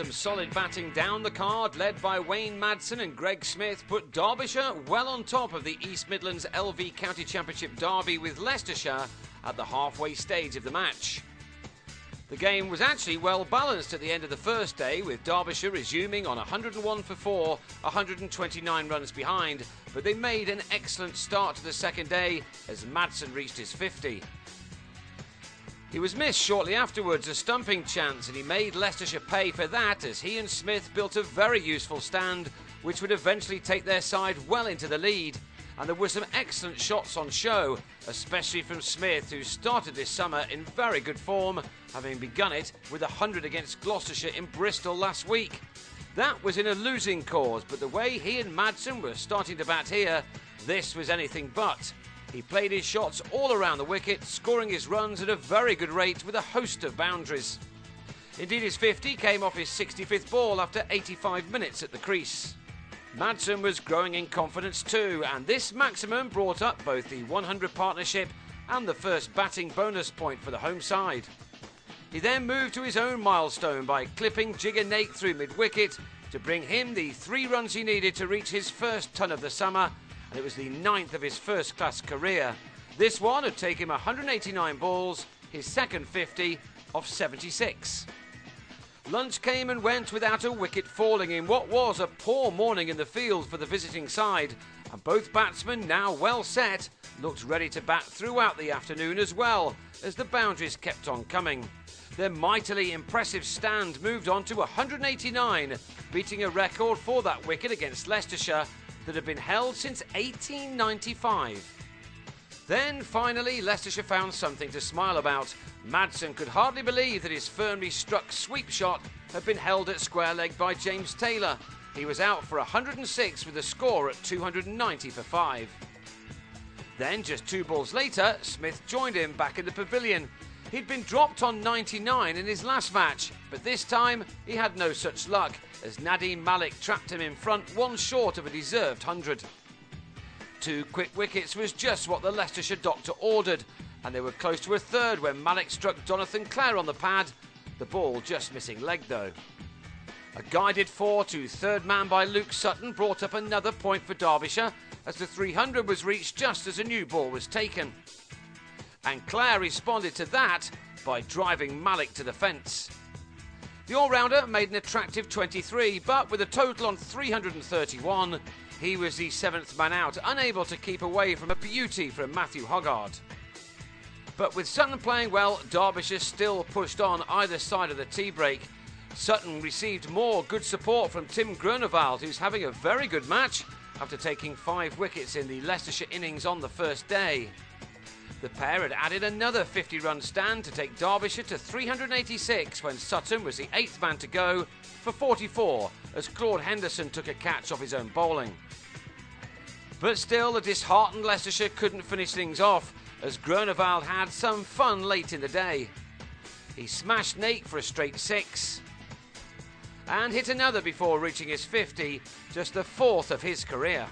Some solid batting down the card, led by Wayne Madsen and Greg Smith, put Derbyshire well on top of the East Midlands LV County Championship derby with Leicestershire at the halfway stage of the match. The game was actually well balanced at the end of the first day, with Derbyshire resuming on 101 for 4, 129 runs behind, but they made an excellent start to the second day as Madsen reached his 50. He was missed shortly afterwards, a stumping chance, and he made Leicestershire pay for that as he and Smith built a very useful stand which would eventually take their side well into the lead. And there were some excellent shots on show, especially from Smith, who started this summer in very good form, having begun it with 100 against Gloucestershire in Bristol last week. That was in a losing cause, but the way he and Madsen were starting to bat here, this was anything but. He played his shots all around the wicket, scoring his runs at a very good rate with a host of boundaries. Indeed, his 50 came off his 65th ball after 85 minutes at the crease. Madsen was growing in confidence too, and this maximum brought up both the 100 partnership and the first batting bonus point for the home side. He then moved to his own milestone by clipping Jigger Nate through mid-wicket to bring him the 3 runs he needed to reach his first ton of the summer, and it was the 9th of his first-class career. This one had taken him 189 balls, his second 50 of 76. Lunch came and went without a wicket falling in what was a poor morning in the field for the visiting side, and both batsmen, now well set, looked ready to bat throughout the afternoon as well as the boundaries kept on coming. Their mightily impressive stand moved on to 189, beating a record for that wicket against Leicestershire that had been held since 1895. Then, finally, Leicestershire found something to smile about. Madsen could hardly believe that his firmly struck sweep shot had been held at square leg by James Taylor. He was out for 106 with a score at 290 for 5. Then, just 2 balls later, Smith joined him back in the pavilion. He'd been dropped on 99 in his last match, but this time he had no such luck, as Nadeem Malik trapped him in front, one short of a deserved 100. 2 quick wickets was just what the Leicestershire doctor ordered, and they were close to a third when Malik struck Jonathan Clare on the pad, the ball just missing leg though. A guided 4 to third man by Luke Sutton brought up another point for Derbyshire, as the 300 was reached just as a new ball was taken. And Clare responded to that by driving Malik to the fence. The all-rounder made an attractive 23, but with a total on 331, he was the 7th man out, unable to keep away from a beauty from Matthew Hoggard. But with Sutton playing well, Derbyshire still pushed on either side of the tea break. Sutton received more good support from Tim Groenewald, who's having a very good match after taking 5 wickets in the Leicestershire innings on the first day. The pair had added another 50-run stand to take Derbyshire to 386 when Sutton was the 8th man to go for 44 as Claude Henderson took a catch off his own bowling. But still, the disheartened Leicestershire couldn't finish things off as Groenewald had some fun late in the day. He smashed Nate for a straight 6 and hit another before reaching his 50, just the 4th of his career.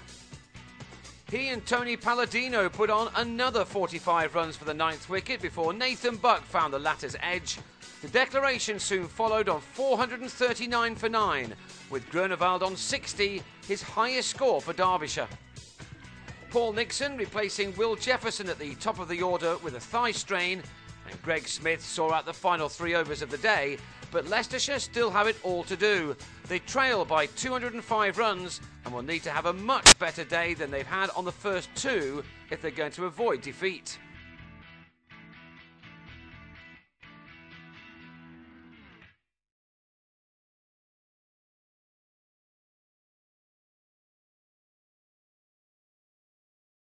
He and Tony Palladino put on another 45 runs for the 9th wicket before Nathan Buck found the latter's edge. The declaration soon followed on 439 for 9, with Groenewald on 60, his highest score for Derbyshire. Paul Nixon replacing Will Jefferson at the top of the order with a thigh strain, and Greg Smith saw out the final 3 overs of the day, but Leicestershire still have it all to do. They trail by 205 runs and will need to have a much better day than they've had on the first 2 if they're going to avoid defeat.